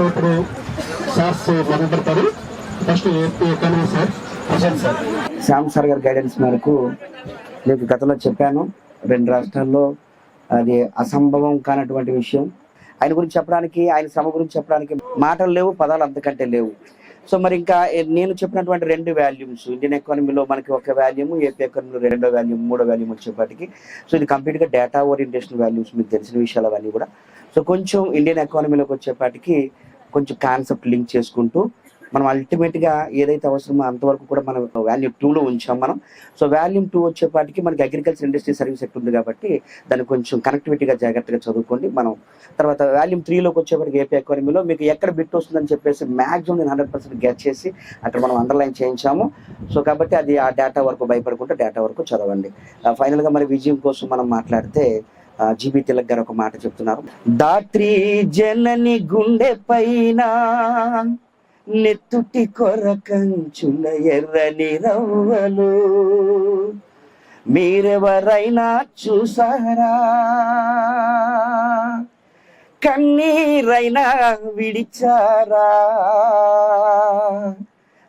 ఇప్పుడు సార్స్ మొదలుపెడతారు. First economy sir Prashant sir. Shyam sir గారి గైడెన్స్ మేరకు మీకు గతంలో చెప్పాను, 2 రాష్ట్రాల్లో అది అసంభవం కానటువంటి విషయం. ఆయన గురించి చెప్పడానికి, ఆయన శ్రమ గురించి చెప్పడానికి మాటలు లేవు, పదాలు అంతకంటే లేవు. సో మరి ఇంకా నేను చెప్పినటువంటి 2 వాల్యూమ్స్, ఇండియన్ ఎకానమీలో మనకి ఒక వాల్యూమ్, ఏపీ ఎకానమీలో 2వ వాల్యూమ్, 3వ వాల్యూమ్ వచ్చేపాటికి సో ఇది కంప్లీట్గా డేటా ఓరియంటేషన్ వాల్యూమ్స్, మీకు తెలిసిన విషయాలు అవన్నీ కూడా. సో కొంచెం ఇండియన్ ఎకానమీలోకి వచ్చేపాటికి కొంచెం కాన్సెప్ట్ లింక్ చేసుకుంటూ మనం అల్టిమేట్గా ఏదైతే అవసరమో అంతవరకు కూడా మనం వాల్యూమ్ 2లో ఉంచాం మనం. సో వాల్యూమ్ 2 వచ్చేపాటికి మనకి అగ్రికల్చర్ ఇండస్ట్రీ సర్వీస్ సెక్టర్ ఉంది కాబట్టి దాన్ని కొంచెం కనెక్టివిటీగా జాగ్రత్తగా చదువుకోండి. మనం తర్వాత వాల్యూమ్ 3లోకి వచ్చేప్పటికి ఏపీ ఎకానమీలో మీకు ఎక్కడ బిట్ వస్తుందని చెప్పేసి మ్యాక్సిమం నేను 100% గెట్ చేసి అక్కడ మనం అండర్లైన్ చేయించాము. సో కాబట్టి అది ఆ డేటా వరకు భయపడకుండా డేటా వరకు చదవండి. ఫైనల్గా మరి విజయం కోసం మనం మాట్లాడితే జీబీ తిలక్ గారు ఒక మాట చెప్తున్నారు. దాత్రి జనని గుండె పైన నెత్తుటి కొరకంచుల ఎర్రని రవ్వలు మీరెవరైనా చూసారా, కన్నీరైనా విడిచారా,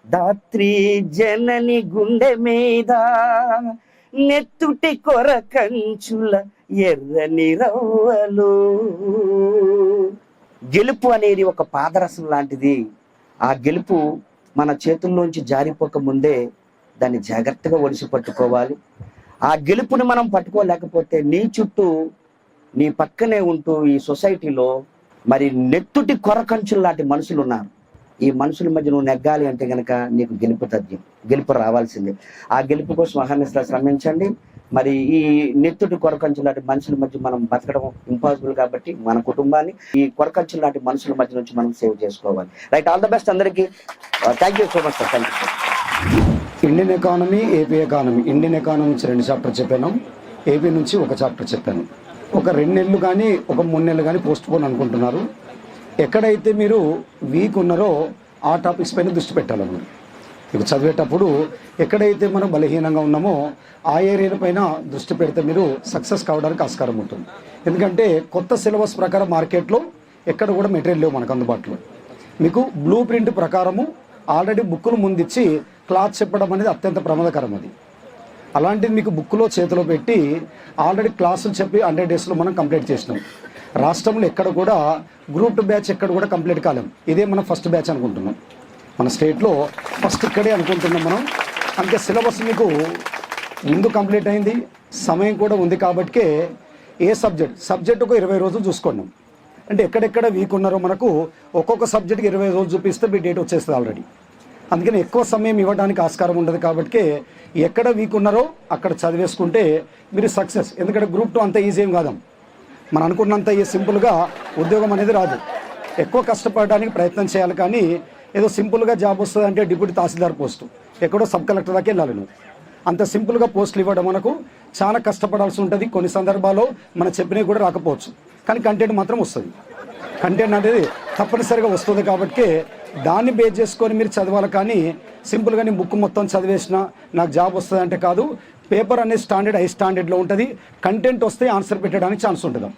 దాత్రి జనని గుండె మీద నెత్తుటి కొరకంచుల ఎర్రని రవ్వలు. గెలుపు అనేది ఒక పాదరసం లాంటిది. ఆ గెలుపు మన చేతుల్లోంచి జారిపోక ముందే దాన్ని జాగ్రత్తగా ఒడిసి పట్టుకోవాలి. ఆ గెలుపుని మనం పట్టుకోలేకపోతే నీ చుట్టూ, నీ పక్కనే ఉంటూ ఈ సొసైటీలో మరి నెత్తుటి కొరకంచులు లాంటి మనుషులు ఉన్నారు. ఈ మనుషుల మధ్య నువ్వు నెగ్గాలి అంటే కనుక నీకు గెలుపు తథ్యం, గెలుపు రావాల్సిందే. ఆ గెలుపు కోసం అహర్నిశలు శ్రమించండి. మరి ఈ నెత్తుటి కొరకంచులు లాంటి మనుషుల మధ్య మనం బతకడం ఇంపాసిబుల్ కాబట్టి మన కుటుంబాన్ని ఈ కొరకంచులు లాంటి మనుషుల మధ్య నుంచి మనం సేవ్ చేసుకోవాలి. రైట్, ఆల్ ద బెస్ట్ అందరికీ. Thank you so much sir. Thank you sir. Indian economy, AP economy. Indian economy నుంచి 2 చాప్టర్ చెప్పాను, ఏపీ నుంచి 1 చాప్టర్ చెప్పాను. ఒక 2 నెలలు కానీ ఒక 3 నెలలు కానీ పోస్ట్ పోన్ అనుకుంటున్నారు. ఎక్కడైతే మీరు వీక్ ఉన్నారో ఆ టాపిక్స్ పైన దృష్టి పెట్టాలన్నారు. మీకు చదివేటప్పుడు ఎక్కడైతే మనం బలహీనంగా ఉన్నామో ఆ ఏరియా పైన దృష్టి పెడితే మీరు సక్సెస్ కావడానికి ఆస్కారం ఉంటుంది. ఎందుకంటే కొత్త సిలబస్ ప్రకారం మార్కెట్లో ఎక్కడ కూడా మెటీరియల్ లేవు మనకు అందుబాటులో. మీకు బ్లూ ప్రింట్ ప్రకారము ఆల్రెడీ బుక్కులు ముందిచ్చి క్లాస్ చెప్పడం అనేది అత్యంత ప్రమాదకరం. అది అలాంటిది మీకు బుక్లో చేతిలో పెట్టి ఆల్రెడీ క్లాసులు చెప్పి 100 డేస్లో మనం కంప్లీట్ చేసినాం. రాష్ట్రంలో ఎక్కడ కూడా గ్రూప్ 2 బ్యాచ్ ఎక్కడ కూడా కంప్లీట్ కాలేం. ఇదే మనం ఫస్ట్ బ్యాచ్ అనుకుంటున్నాం, మన స్టేట్లో ఫస్ట్ ఇక్కడే అనుకుంటున్నాం మనం. అందుకే సిలబస్ మీకు ముందు కంప్లీట్ అయింది, సమయం కూడా ఉంది. కాబట్టికే ఏ సబ్జెక్ట్ ఒక 20 రోజులు చూసుకోండి. అంటే ఎక్కడెక్కడ వీక్ ఉన్నారో మనకు ఒక్కొక్క సబ్జెక్ట్కి 20 రోజులు చూపిస్తే మీ డేట్ వచ్చేస్తుంది ఆల్రెడీ. అందుకని ఎక్కువ సమయం ఇవ్వడానికి ఆస్కారం ఉండదు. కాబట్టి ఎక్కడ వీక్ ఉన్నారో అక్కడ చదివేసుకుంటే మీరు సక్సెస్. ఎందుకంటే గ్రూప్ 2 అంత ఈజీ ఏం కాదు, మనం అనుకున్నంత సింపుల్గా ఉద్యోగం అనేది రాదు. ఎక్కువ కష్టపడడానికి ప్రయత్నం చేయాలి. కానీ ఏదో సింపుల్గా జాబ్ వస్తుంది అంటే డిప్యూటీ తహసీల్దార్ పోస్టు ఎక్కడో సబ్ కలెక్టర్ దాకా వెళ్ళాలి నువ్వు. అంత సింపుల్గా పోస్టులు ఇవ్వడం మనకు చాలా కష్టపడాల్సి ఉంటుంది. కొన్ని సందర్భాల్లో మనం చెప్పినవి కూడా రాకపోవచ్చు, కానీ కంటెంట్ మాత్రం వస్తుంది. కంటెంట్ అనేది తప్పనిసరిగా వస్తుంది. కాబట్టి దాన్ని బేస్ చేసుకొని మీరు చదవాలి. కానీ సింపుల్గా నేను బుక్ మొత్తం చదివేసినా నాకు జాబ్ వస్తుంది అంటే కాదు. పేపర్ అనేది స్టాండర్డ్, హై స్టాండర్డ్లో ఉంటుంది. కంటెంట్ వస్తే ఆన్సర్ పెట్టడానికి ఛాన్స్ ఉంటుంది.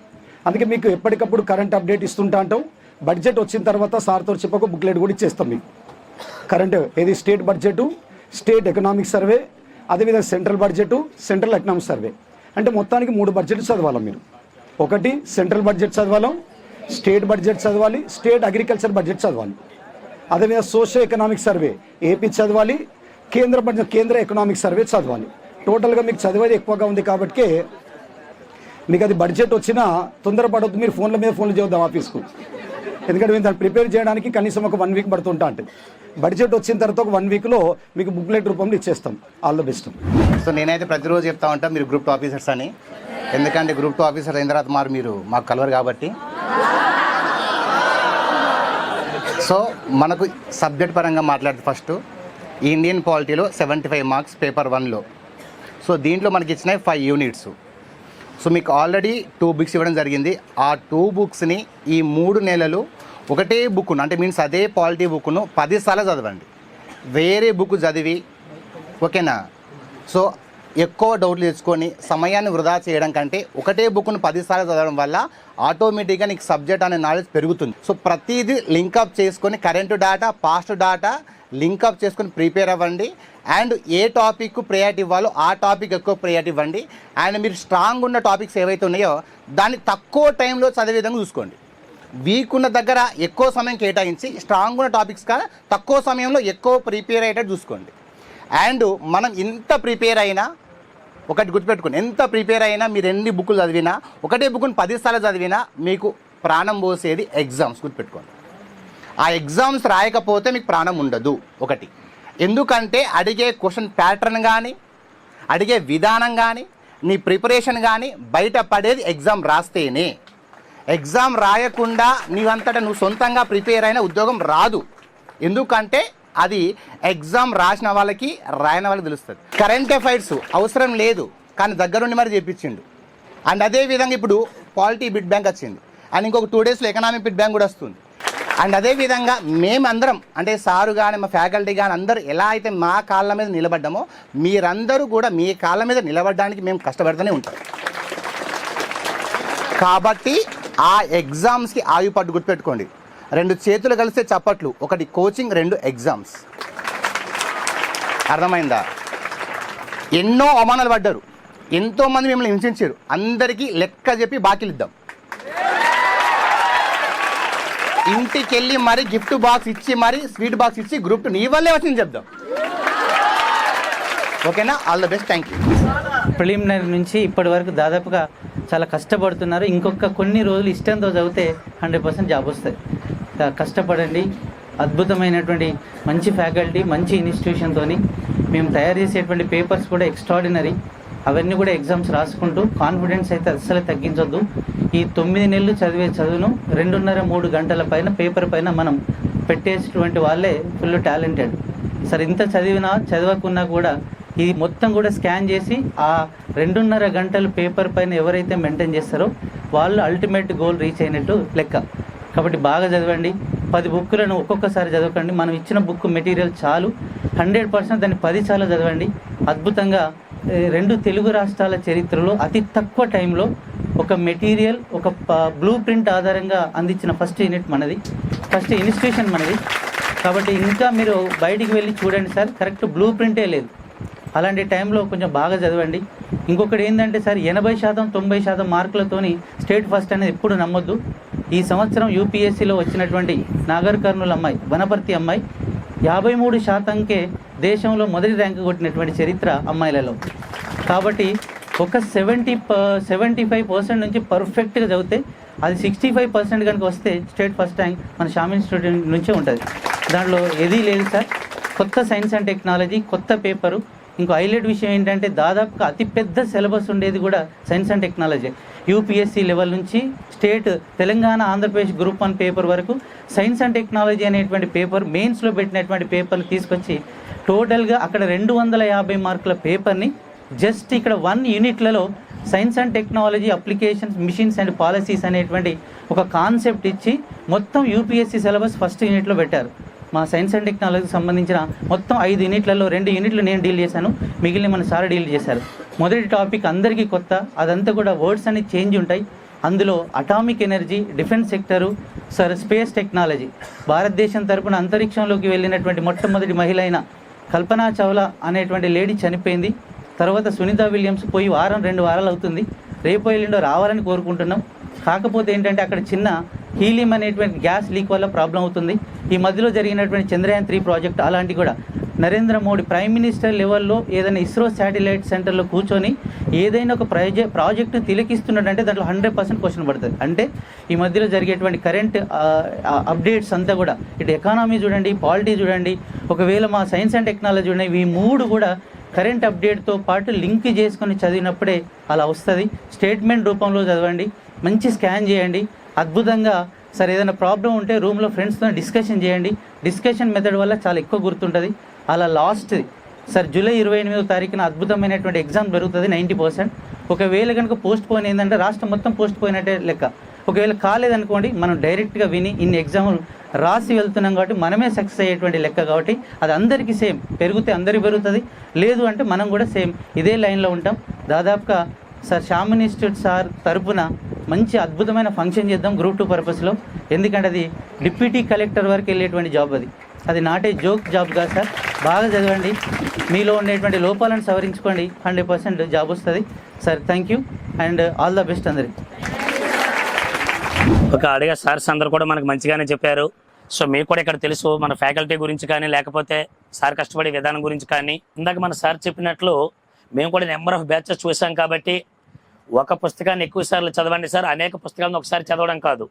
అందుకే మీకు ఎప్పటికప్పుడు కరెంట్ అప్డేట్ ఇస్తుంటా అంటాం. బడ్జెట్ వచ్చిన తర్వాత సార్తో చెప్పక బుక్లెట్ కూడా ఇచ్చేస్తాం మీకు. కరెంట్ ఏది state budget, state economic survey, అదేవిధంగా central budget, central economic survey. అంటే మొత్తానికి 3 బడ్జెట్లు చదవాలి మీరు. ఒకటి సెంట్రల్ బడ్జెట్ చదవాలి, స్టేట్ బడ్జెట్ చదవాలి, స్టేట్ అగ్రికల్చర్ బడ్జెట్ చదవాలి. అదేవిధంగా సోషో ఎకనామిక్ సర్వే ఏపీ చదవాలి, కేంద్ర బడ్జెట్ కేంద్ర ఎకనామిక్ సర్వే చదవాలి. టోటల్గా మీకు చదివేది ఎక్కువగా ఉంది. కాబట్టి మీకు అది బడ్జెట్ వచ్చినా తొందరపడవద్దు. మీరు ఫోన్లు చేద్దాం ఆఫీస్కు. ఎందుకంటే మేము దాన్ని ప్రిపేర్ చేయడానికి కనీసం ఒక 1 వీక్ పడుతుంటా. అంటే బడ్జెట్ వచ్చిన తర్వాత ఒక 1 వీక్లో మీకు బుక్లెట్ రూపంలో ఇచ్చేస్తాం. All the best. సో నేనైతే ప్రతిరోజు చెప్తా ఉంటా మీరు గ్రూప్ 2 ఆఫీసర్స్ అని. ఎందుకంటే గ్రూప్ 2 ఆఫీసర్ అయిన తర్వాత మీరు మాకు కలవరు కాబట్టి. సో మనకు సబ్జెక్ట్ పరంగా మాట్లాడితే ఫస్ట్ ఇండియన్ పాలిటీలో 75 మార్క్స్ పేపర్ 1లో. సో దీంట్లో మనకి ఇచ్చినాయి 5 యూనిట్స్. సో మీకు ఆల్రెడీ 2 బుక్స్ ఇవ్వడం జరిగింది. ఆ 2 బుక్స్ని ఈ 3 నెలలు ఒకటే బుక్ను, అంటే మీన్స్ అదే పాలిటీ బుక్ను 10 సార్లు చదవండి. వేరే బుక్ చదివి ఓకేనా. సో ఎక్కువ డౌట్లు తెచ్చుకొని సమయాన్ని వృధా చేయడం కంటే ఒకటే బుక్ను 10 సార్లు చదవడం వల్ల ఆటోమేటిక్గా నీకు సబ్జెక్ట్ అనే నాలెడ్జ్ పెరుగుతుంది. సో ప్రతిదీ లింకప్ చేసుకొని current data, past data link up చేసుకొని ప్రిపేర్ అవ్వండి. అండ్ ఏ టాపిక్ ప్రయారిటీ ఇవ్వాలో ఆ టాపిక్ ఎక్కువ ప్రయారిటీ ఇవ్వండి. అండ్ మీరు స్ట్రాంగ్ ఉన్న టాపిక్స్ ఏవైతే ఉన్నాయో దాన్ని తక్కువ టైంలో చదివే విధంగా చూసుకోండి. వీక్ ఉన్న దగ్గర ఎక్కువ సమయం కేటాయించి స్ట్రాంగ్ ఉన్న టాపిక్స్ కానీ తక్కువ సమయంలో ఎక్కువ ప్రిపేర్ అయ్యేటట్టు చూసుకోండి. అండ్ మనం ఎంత ప్రిపేర్ అయినా ఒకటి గుర్తుపెట్టుకోండి, ఎంత ప్రిపేర్ అయినా మీరు ఎన్ని బుక్కులు చదివినా ఒకటే బుక్ను 10 సార్లు చదివినా మీకు ప్రాణం పోసేది ఎగ్జామ్స్. గుర్తుపెట్టుకోండి, ఆ ఎగ్జామ్స్ రాయకపోతే మీకు ప్రాణం ఉండదు. ఒకటి, ఎందుకంటే అడిగే క్వశ్చన్ ప్యాటర్న్ కానీ అడిగే విధానం కానీ నీ ప్రిపరేషన్ కానీ బయటపడేది ఎగ్జామ్ రాస్తేనే. ఎగ్జామ్ రాయకుండా నీవంతటా నువ్వు సొంతంగా ప్రిపేర్ అయిన ఉద్యోగం రాదు. ఎందుకంటే అది ఎగ్జామ్ రాసిన వాళ్ళకి రాయని వాళ్ళకి తెలుస్తుంది. కరెంట్ అఫైర్స్ అవసరం లేదు కానీ దగ్గరుండి మరి చేయించిండు. అండ్ అదేవిధంగా ఇప్పుడు పాలిటీ బిడ్ బ్యాంక్ వచ్చింది అండ్ ఇంకొక 2 డేస్లో ఎకనామిక్ బిడ్ బ్యాంక్ కూడా వస్తుంది. అండ్ అదేవిధంగా మేమందరం అంటే సారు కానీ మా ఫ్యాకల్టీ కానీ అందరూ ఎలా అయితే మా కాళ్ళ మీద నిలబడ్డామో మీరందరూ కూడా మీ కాళ్ళ మీద నిలబడడానికి మేము కష్టపడుతూనే ఉంటాం. కాబట్టి ఆ ఎగ్జామ్స్కి ఆయుపట్టు గుర్తుపెట్టుకోండి. 2 చేతులు కలిస్తే చప్పట్లు, ఒకటి కోచింగ్, 2 ఎగ్జామ్స్. అర్థమైందా? ఎన్నో అవమానాలు పడ్డారు, ఎంతోమంది మిమ్మల్ని హింసించారు, అందరికీ లెక్క చెప్పి బాకీలు ఇద్దాం. ఇంటికి వెళ్ళి మరి గిఫ్ట్ బాక్స్ ఇచ్చి మరి స్వీట్ బాక్స్ ఇచ్చి గ్రూప్ 2 నీ వల్లే వచ్చింది చెప్దాం. ఓకేనా? All the best. Thank you. Preliminary నుంచి ఇప్పటి వరకు దాదాపుగా చాలా కష్టపడుతున్నారు. ఇంకొక కొన్ని రోజులు ఇష్టంతో చదివితే 100% జాబ్ వస్తాయి. కష్టపడండి. అద్భుతమైనటువంటి మంచి ఫ్యాకల్టీ, మంచి ఇన్స్టిట్యూషన్తో మేము తయారు చేసేటువంటి పేపర్స్ కూడా ఎక్స్ట్రాడినరీ. అవన్నీ కూడా ఎగ్జామ్స్ రాసుకుంటూ కాన్ఫిడెన్స్ అయితే అస్సలు తగ్గించొద్దు. ఈ 9 నెలలు చదివే చదువును 2.5-3 గంటల పైన పేపర్ పైన మనం పెట్టేటువంటి వాళ్ళే ఫుల్ టాలెంటెడ్. సరే, ఇంత చదవకున్నా కూడా ఇది మొత్తం కూడా స్కాన్ చేసి ఆ 2.5 గంటల పేపర్ పైన ఎవరైతే మెయింటైన్ చేస్తారో వాళ్ళు అల్టిమేట్ గోల్ రీచ్ అయినట్టు లెక్క. కాబట్టి బాగా చదవండి. 10 బుక్కులను ఒక్కొక్కసారి చదవకండి. మనం ఇచ్చిన బుక్ మెటీరియల్ చాలు. 100% దాన్ని 10 సార్లు చదవండి. అద్భుతంగా 2 తెలుగు రాష్ట్రాల చరిత్రలో అతి తక్కువ టైంలో ఒక మెటీరియల్, ఒక బ్లూ ప్రింట్ ఆధారంగా అందించిన ఫస్ట్ యూనిట్ మనది, ఫస్ట్ ఇన్స్టిట్యూషన్ మనది. కాబట్టి ఇంకా మీరు బయటికి వెళ్ళి చూడండి సార్, కరెక్ట్ బ్లూ ప్రింటే లేదు. అలాంటి టైంలో కొంచెం బాగా చదవండి. ఇంకొకటి ఏంటంటే సార్, 80% 90% మార్కులతోని స్టేట్ ఫస్ట్ అనేది ఎప్పుడు నమ్మొద్దు. ఈ సంవత్సరం యూపీఎస్సీలో వచ్చినటువంటి నాగర్ కర్నూలు అమ్మాయి, వనపర్తి అమ్మాయి 53%కే దేశంలో మొదటి ర్యాంకు కొట్టినటువంటి చరిత్ర అమ్మాయిలలో. కాబట్టి ఒక 75% నుంచి పర్ఫెక్ట్గా చదివితే అది 65% కనుక వస్తే స్టేట్ ఫస్ట్ ర్యాంక్ మన షామ్ ఇన్స్టిట్యూట్ నుంచే ఉంటుంది. దాంట్లో ఏదీ లేదు సార్. కొత్త సైన్స్ అండ్ టెక్నాలజీ, కొత్త పేపరు. ఇంకో హైలైట్ విషయం ఏంటంటే దాదాపుగా అతిపెద్ద సిలబస్ ఉండేది కూడా science and technology. UPSC level నుంచి state, Telangana, Andhra Pradesh group 1 paper వరకు సైన్స్ అండ్ టెక్నాలజీ అనేటువంటి పేపర్ మెయిన్స్లో పెట్టినటువంటి పేపర్లు తీసుకొచ్చి టోటల్గా అక్కడ 250 మార్కుల పేపర్ని జస్ట్ ఇక్కడ 1 యూనిట్లలో science and technology applications, machines and policies అనేటువంటి ఒక కాన్సెప్ట్ ఇచ్చి మొత్తం యూపీఎస్సీ సిలబస్ ఫస్ట్ యూనిట్లో పెట్టారు. మా సైన్స్ అండ్ టెక్నాలజీకి సంబంధించిన మొత్తం 5 యూనిట్లలో 2 యూనిట్లు నేను డీల్ చేశాను, మిగిలిన మన సార్ డీల్ చేశారు. మొదటి టాపిక్ అందరికీ కొత్త, అదంతా కూడా వర్డ్స్ అన్ని చేంజ్ ఉంటాయి. అందులో atomic energy, defence sector, space technology, భారతదేశం తరపున అంతరిక్షంలోకి వెళ్ళినటువంటి మొట్టమొదటి మహిళ అయిన కల్పనా చావ్లా అనేటువంటి లేడీ చనిపోయింది. తర్వాత సునీత విలియమ్స్ పోయి 1-2 వారాలు అవుతుంది. రేపు ఎల్లుండో రావాలని కోరుకుంటున్నాం. కాకపోతే ఏంటంటే అక్కడ చిన్న హీలియం అనేటువంటి గ్యాస్ లీక్ వల్ల ప్రాబ్లం అవుతుంది. ఈ మధ్యలో జరిగినటువంటి చంద్రయాన్ 3 ప్రాజెక్ట్ అలాంటి కూడా నరేంద్ర మోడీ ప్రైమ్ మినిస్టర్ లెవెల్లో ఏదైనా ఇస్రో శాటిలైట్ సెంటర్లో కూర్చొని ఏదైనా ఒక ప్రాజెక్టు తిలకిస్తున్నట్టంటే దాంట్లో 100% క్వశ్చన్ పడుతుంది. అంటే ఈ మధ్యలో జరిగేటువంటి కరెంట్ అప్డేట్స్ అంతా కూడా ఇటు ఎకానమీ చూడండి, పాలిటీ చూడండి, ఒకవేళ మా సైన్స్ అండ్ టెక్నాలజీ చూడండి, ఇవి 3 కూడా కరెంట్ అప్డేట్తో పాటు లింక్ చేసుకొని చదివినప్పుడే అలా వస్తుంది. స్టేట్మెంట్ రూపంలో చదవండి, మంచి స్కాన్ చేయండి. అద్భుతంగా సార్ ఏదైనా ప్రాబ్లం ఉంటే రూమ్లో ఫ్రెండ్స్తో డిస్కషన్ చేయండి. డిస్కషన్ మెథడ్ వల్ల చాలా ఎక్కువ గుర్తుంటుంది. అలా లాస్ట్ సార్ జూలై 28వ తారీఖున అద్భుతమైనటువంటి ఎగ్జామ్ జరుగుతుంది 90%. ఒకవేళ కనుక పోస్ట్ పోయిన ఏంటంటే రాష్ట్రం మొత్తం పోస్ట్ పోయినట్టే లెక్క. ఒకవేళ కాలేదనుకోండి, మనం డైరెక్ట్గా విని ఇన్ని ఎగ్జామ్ రాసి వెళ్తున్నాం కాబట్టి మనమే సక్సెస్ అయ్యేటువంటి లెక్క కాబట్టి అది అందరికీ సేమ్. పెరిగితే అందరికి పెరుగుతుంది, లేదు అంటే మనం కూడా సేమ్ ఇదే లైన్లో ఉంటాం. దాదాపుగా సార్ శ్యామ్ ఇన్స్టిట్యూట్ సార్ తరపున మంచి అద్భుతమైన ఫంక్షన్ చేద్దాం గ్రూప్ 2 పర్పస్లో. ఎందుకంటే అది డిప్యూటీ కలెక్టర్ వరకు వెళ్ళేటువంటి జాబ్, అది నాట్ ఏ జోక్ జాబ్ కాదు సార్. బాగా చదవండి, మీలో ఉండేటువంటి లోపాలను సవరించుకోండి, 100% జాబ్ వస్తుంది sir. Thank you and all the best అందరికి. ఒక అడిగా సార్స్ అందరూ కూడా మనకు మంచిగానే చెప్పారు. సో మీకు కూడా ఇక్కడ తెలుసు మన ఫ్యాకల్టీ గురించి కానీ లేకపోతే సార్ కష్టపడే విధానం గురించి కానీ. ఇందాక మన సార్ చెప్పినట్లు మేము కూడా నెంబర్ ఆఫ్ బ్యాచెస్ చూసాం కాబట్టి ఒక పుస్తకాన్ని ఎక్కువ సార్లు చదవండి సార్, అనేక పుస్తకాలను ఒకసారి చదవడం కాదు.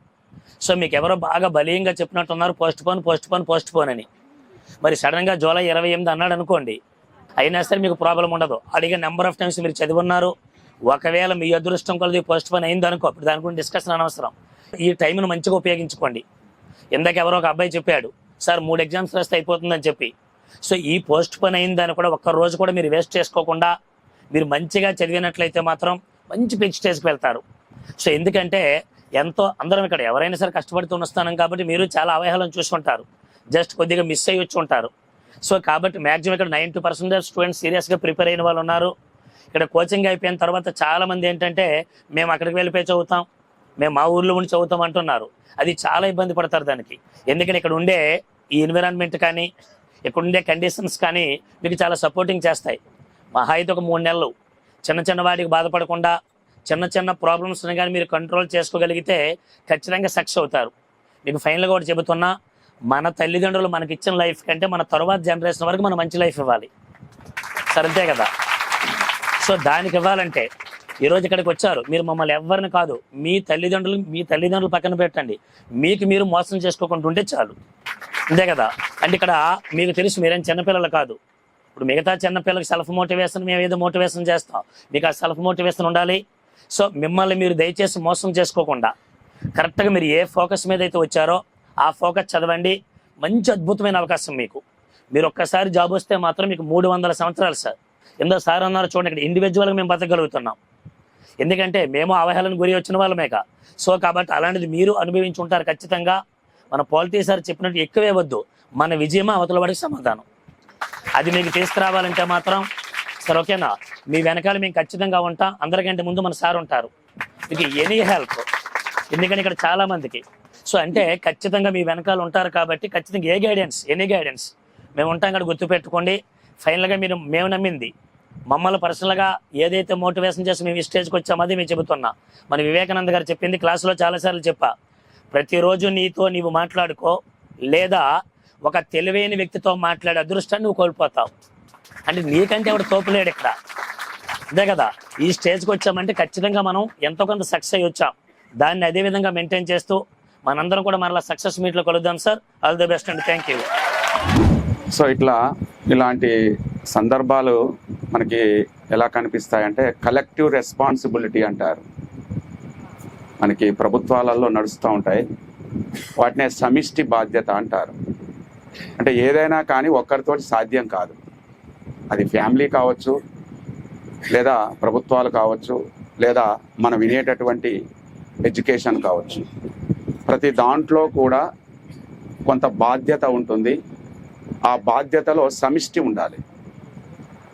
సో మీకు ఎవరో బాగా బలీయంగా చెప్పినట్టున్నారు పోస్ట్ పోన్ అని. మరి సడన్గా జూలై 28 అన్నాడు అనుకోండి, అయినా సరే మీకు ప్రాబ్లం ఉండదు. అడిగే నెంబర్ ఆఫ్ టైమ్స్ మీరు చదివి ఉన్నారు. ఒకవేళ మీ అదృష్టం కొలది పోస్ట్ పోన్ అయింది అనుకో, అప్పుడు దాని గురించి డిస్కషన్ అనవసరం. ఈ టైంను మంచిగా ఉపయోగించుకోండి. ఇందాక ఎవరో ఒక అబ్బాయి చెప్పాడు సార్ 3 ఎగ్జామ్స్ రాస్తే అయిపోతుందని చెప్పి. సో ఈ పోస్ట్ పోన్ అయిన దాన్ని కూడా ఒక్క రోజు కూడా మీరు వేస్ట్ చేసుకోకుండా మీరు మంచిగా చదివినట్లయితే మాత్రం మంచి పిచ్ స్టేజ్కి వెళ్తారు. సో ఎందుకంటే ఎంతో అందరం ఇక్కడ ఎవరైనా సరే కష్టపడుతూ వస్తాను కాబట్టి మీరు చాలా అవహేళన చూసుకుంటారు, జస్ట్ కొద్దిగా మిస్ అయ్యి వచ్చి ఉంటారు. సో కాబట్టి మ్యాక్సిమం ఇక్కడ 90% స్టూడెంట్స్ సీరియస్గా ప్రిపేర్ అయిన వాళ్ళు ఉన్నారు. ఇక్కడ కోచింగ్ అయిపోయిన తర్వాత చాలామంది ఏంటంటే మేము అక్కడికి వెళ్ళిపోయి చదువుతాం, మేము మా ఊర్లో ఉండి చదువుతాం అంటున్నారు. అది చాలా ఇబ్బంది పడతారు దానికి. ఎందుకంటే ఇక్కడ ఉండే ఈ ఎన్విరాన్మెంట్ కానీ ఇక్కడ ఉండే కండిషన్స్ కానీ మీకు చాలా సపోర్టింగ్ చేస్తాయి. మహా అయితే ఒక 3 నెలలు చిన్న వాటికి బాధపడకుండా చిన్న ప్రాబ్లమ్స్ని కానీ మీరు కంట్రోల్ చేసుకోగలిగితే ఖచ్చితంగా సక్సెస్ అవుతారు. మీకు ఫైనల్గా కూడా చెబుతున్నా, మన తల్లిదండ్రులు మనకి ఇచ్చిన లైఫ్ కంటే మన తర్వాత జనరేషన్ వరకు మనం మంచి లైఫ్ ఇవ్వాలి సరే, అంతే కదా. సో దానికి ఇవ్వాలంటే ఈరోజు ఇక్కడికి వచ్చారు, మీరు మమ్మల్ని ఎవరిని కాదు, మీ తల్లిదండ్రులు పక్కన పెట్టండి, మీకు మీరు మోసం చేసుకోకుండా ఉంటే చాలు, అంతే కదా. అంటే ఇక్కడ మీకు తెలుసు మీరేం చిన్నపిల్లలు కాదు. ఇప్పుడు మిగతా చిన్నపిల్లలకి సెల్ఫ్ మోటివేషన్ మేము ఏదో మోటివేషన్ చేస్తాం, మీకు ఆ సెల్ఫ్ మోటివేషన్ ఉండాలి. సో మిమ్మల్ని మీరు దయచేసి మోసం చేసుకోకుండా కరెక్ట్గా మీరు ఏ ఫోకస్ మీద అయితే వచ్చారో ఆ ఫోకస్ చదవండి. మంచి అద్భుతమైన అవకాశం మీకు. మీరు ఒక్కసారి జాబ్ వస్తే మాత్రం మీకు 300 సంవత్సరాలు సార్. ఎందో సార్ అన్నారు చూడండి, ఇక్కడ ఇండివిజువల్గా మేము బతకగలుగుతున్నాం. ఎందుకంటే మేము అవహేళన గురి వచ్చిన వాళ్ళమేక. సో కాబట్టి అలాంటిది మీరు అనుభవించి ఉంటారు ఖచ్చితంగా. మన పాలిటీ సార్ చెప్పినట్టు ఎక్కువే వద్దు, మన విజయమా అవతల వాడికి సమాధానం. అది మీకు తీసుకురావాలంటే మాత్రం సార్ ఓకేనా, మీ వెనకాల మేము ఖచ్చితంగా ఉంటాం. అందరికంటే ముందు మన సార్ ఉంటారు, మీకు ఎనీ హెల్ప్. ఎందుకంటే ఇక్కడ చాలా మందికి సో అంటే ఖచ్చితంగా మీ వెనకాల ఉంటారు కాబట్టి ఖచ్చితంగా ఎనీ గైడెన్స్ మేము ఉంటాం ఇక్కడ గుర్తుపెట్టుకోండి. ఫైనల్గా మేము నమ్మింది మమ్మల్ని పర్సనల్గా ఏదైతే మోటివేషన్ చేసి మేము ఈ స్టేజ్కి వచ్చామో అది మేము చెబుతున్నా. మన వివేకానంద గారు చెప్పింది క్లాసులో చాలాసార్లు చెప్పా, ప్రతిరోజు నీతో నీవు మాట్లాడుకో, లేదా ఒక తెలివైన వ్యక్తితో మాట్లాడే అదృష్టాన్ని నువ్వు కోల్పోతావు. అంటే నీకంటే ఎవడు తోపులేడు ఇక్కడ, అంతే కదా. ఈ స్టేజ్కి వచ్చామంటే ఖచ్చితంగా మనం ఎంతో కొంత సక్సెస్ అయ్యి వచ్చాం. దాన్ని అదే విధంగా మెయింటైన్ చేస్తూ మనందరం కూడా మరలా సక్సెస్ మీట్లో కలుద్దాం సార్. ఆల్ ది బెస్ట్ అండి, థ్యాంక్ యూ. సో ఇలాంటి సందర్భాలు మనకి ఎలా కనిపిస్తాయంటే కలెక్టివ్ రెస్పాన్సిబిలిటీ అంటారు, మనకి ప్రభుత్వాలలో నడుస్తూ ఉంటాయి. వాటినే సమిష్టి బాధ్యత అంటారు. అంటే ఏదైనా కానీ ఒక్కరితోటి సాధ్యం కాదు. అది ఫ్యామిలీ కావచ్చు, లేదా ప్రభుత్వాలు కావచ్చు, లేదా మనం వినేటటువంటి ఎడ్యుకేషన్ కావచ్చు. ప్రతి దాంట్లో కూడా కొంత బాధ్యత ఉంటుంది. ఆ బాధ్యతలో సమిష్టి ఉండాలి.